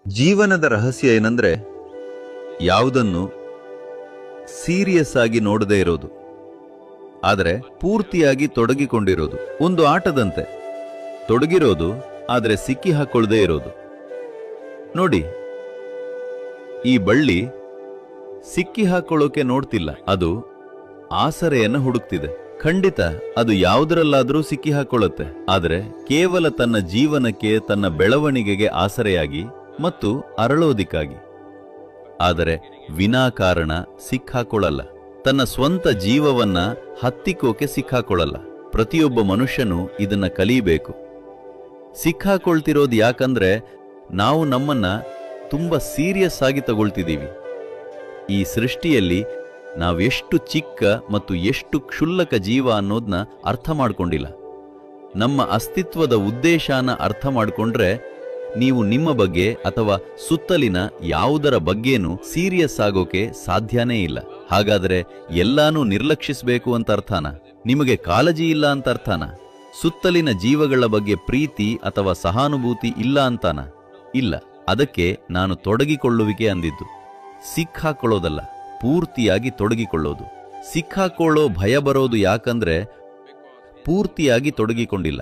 ಜೀವನದ ರಹಸ್ಯ ಏನಂದ್ರೆ ಯಾವುದನ್ನು ಸೀರಿಯಸ್ ಆಗಿ ನೋಡದೇ ಇರೋದು, ಆದರೆ ಪೂರ್ತಿಯಾಗಿ ತೊಡಗಿಕೊಂಡಿರೋದು. ಒಂದು ಆಟದಂತೆ ತೊಡಗಿರೋದು, ಆದರೆ ಸಿಕ್ಕಿ ಹಾಕೊಳ್ಳದೇ ಇರೋದು. ನೋಡಿ, ಈ ಬಳ್ಳಿ ಸಿಕ್ಕಿ ಹಾಕೊಳ್ಳೋಕೆ ನೋಡ್ತಿಲ್ಲ, ಅದು ಆಸರೆಯನ್ನು ಹುಡುಕ್ತಿದೆ. ಖಂಡಿತ ಅದು ಯಾವುದರಲ್ಲಾದರೂ ಸಿಕ್ಕಿ ಹಾಕೊಳ್ಳುತ್ತೆ, ಆದರೆ ಕೇವಲ ತನ್ನ ಜೀವನಕ್ಕೆ, ತನ್ನ ಬೆಳವಣಿಗೆಗೆ ಆಸರೆಯಾಗಿ ಮತ್ತು ಅರಳೋದಿಕ್ಕಾಗಿ. ಆದರೆ ವಿನಾಕಾರಣ ಸಿಕ್ಕಾಕೊಳ್ಳಲ್ಲ, ತನ್ನ ಸ್ವಂತ ಜೀವವನ್ನ ಹತ್ತಿಕೋಕೆ ಸಿಕ್ಕಾಕೊಳ್ಳಲ್ಲ. ಪ್ರತಿಯೊಬ್ಬ ಮನುಷ್ಯನು ಇದನ್ನ ಕಲಿಯಬೇಕು. ಸಿಕ್ಕಾಕೊಳ್ತಿರೋದು ಯಾಕಂದ್ರೆ ನಾವು ನಮ್ಮನ್ನ ತುಂಬಾ ಸೀರಿಯಸ್ ಆಗಿ ತಗೊಳ್ತಿದ್ದೀವಿ. ಈ ಸೃಷ್ಟಿಯಲ್ಲಿ ನಾವೆಷ್ಟು ಚಿಕ್ಕ ಮತ್ತು ಎಷ್ಟು ಕ್ಷುಲ್ಲಕ ಜೀವ ಅನ್ನೋದನ್ನ ಅರ್ಥ ಮಾಡ್ಕೊಂಡಿಲ್ಲ. ನಮ್ಮ ಅಸ್ತಿತ್ವದ ಉದ್ದೇಶನ ಅರ್ಥ ಮಾಡ್ಕೊಂಡ್ರೆ ನೀವು ನಿಮ್ಮ ಬಗ್ಗೆ ಅಥವಾ ಸುತ್ತಲಿನ ಯಾವುದರ ಬಗ್ಗೆನೂ ಸೀರಿಯಸ್ ಆಗೋಕೆ ಸಾಧ್ಯನೇ ಇಲ್ಲ. ಹಾಗಾದರೆ ಎಲ್ಲಾನೂ ನಿರ್ಲಕ್ಷಿಸಬೇಕು ಅಂತ ಅರ್ಥನ? ನಿಮಗೆ ಕಾಳಜಿ ಇಲ್ಲ ಅಂತ ಅರ್ಥನ? ಸುತ್ತಲಿನ ಜೀವಗಳ ಬಗ್ಗೆ ಪ್ರೀತಿ ಅಥವಾ ಸಹಾನುಭೂತಿ ಇಲ್ಲ ಅಂತಾನ? ಇಲ್ಲ. ಅದಕ್ಕೆ ನಾನು ತೊಡಗಿಕೊಳ್ಳುವಿಕೆ ಅಂದಿದ್ದು. ಸಿಕ್ಕಾಕೊಳ್ಳೋದಲ್ಲ, ಪೂರ್ತಿಯಾಗಿ ತೊಡಗಿಕೊಳ್ಳೋದು. ಸಿಕ್ಕಾಕೊಳ್ಳೋ ಭಯ ಬರೋದು ಯಾಕಂದ್ರೆ ಪೂರ್ತಿಯಾಗಿ ತೊಡಗಿಕೊಂಡಿಲ್ಲ.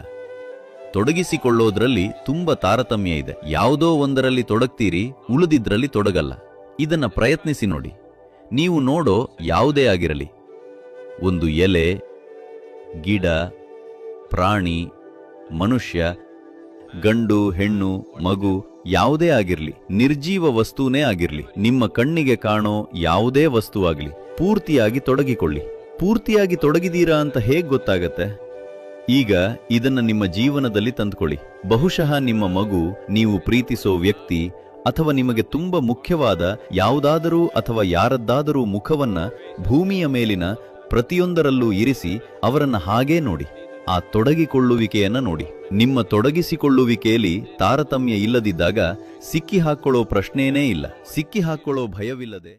ತೊಡಗಿಸಿಕೊಳ್ಳೋದ್ರಲ್ಲಿ ತುಂಬ ತಾರತಮ್ಯ ಇದೆ. ಯಾವುದೋ ಒಂದರಲ್ಲಿ ತೊಡಗ್ತೀರಿ, ಉಳಿದಿದ್ರಲ್ಲಿ ತೊಡಗಲ್ಲ. ಇದನ್ನ ಪ್ರಯತ್ನಿಸಿ ನೋಡಿ. ನೀವು ನೋಡೋ ಯಾವುದೇ ಆಗಿರಲಿ, ಒಂದು ಎಲೆ, ಗಿಡ, ಪ್ರಾಣಿ, ಮನುಷ್ಯ, ಗಂಡು ಹೆಣ್ಣು, ಮಗು, ಯಾವುದೇ ಆಗಿರ್ಲಿ, ನಿರ್ಜೀವ ವಸ್ತುನೇ ಆಗಿರ್ಲಿ, ನಿಮ್ಮ ಕಣ್ಣಿಗೆ ಕಾಣೋ ಯಾವುದೇ ವಸ್ತು ಆಗಲಿ, ಪೂರ್ತಿಯಾಗಿ ತೊಡಗಿಕೊಳ್ಳಿ. ಪೂರ್ತಿಯಾಗಿ ತೊಡಗಿದೀರಾ ಅಂತ ಹೇಗೆ ಗೊತ್ತಾಗತ್ತೆ? ಈಗ ಇದನ್ನ ನಿಮ್ಮ ಜೀವನದಲ್ಲಿ ತಂದುಕೊಳ್ಳಿ. ಬಹುಶಃ ನಿಮ್ಮ ಮಗು, ನೀವು ಪ್ರೀತಿಸೋ ವ್ಯಕ್ತಿ, ಅಥವಾ ನಿಮಗೆ ತುಂಬಾ ಮುಖ್ಯವಾದ ಯಾವುದಾದರೂ ಅಥವಾ ಯಾರದ್ದಾದರೂ ಮುಖವನ್ನ ಭೂಮಿಯ ಮೇಲಿನ ಪ್ರತಿಯೊಂದರಲ್ಲೂ ಇರಿಸಿ ಅವರನ್ನ ಹಾಗೇ ನೋಡಿ. ಆ ತೊಡಗಿಕೊಳ್ಳುವಿಕೆಯನ್ನ ನೋಡಿ. ನಿಮ್ಮ ತೊಡಗಿಸಿಕೊಳ್ಳುವಿಕೆಯಲ್ಲಿ ತಾರತಮ್ಯ ಇಲ್ಲದಿದ್ದಾಗ ಸಿಕ್ಕಿ ಹಾಕೊಳ್ಳೋ ಪ್ರಶ್ನೆಯೇ ಇಲ್ಲ. ಸಿಕ್ಕಿ ಹಾಕೊಳ್ಳೋ ಭಯವಿಲ್ಲದೆ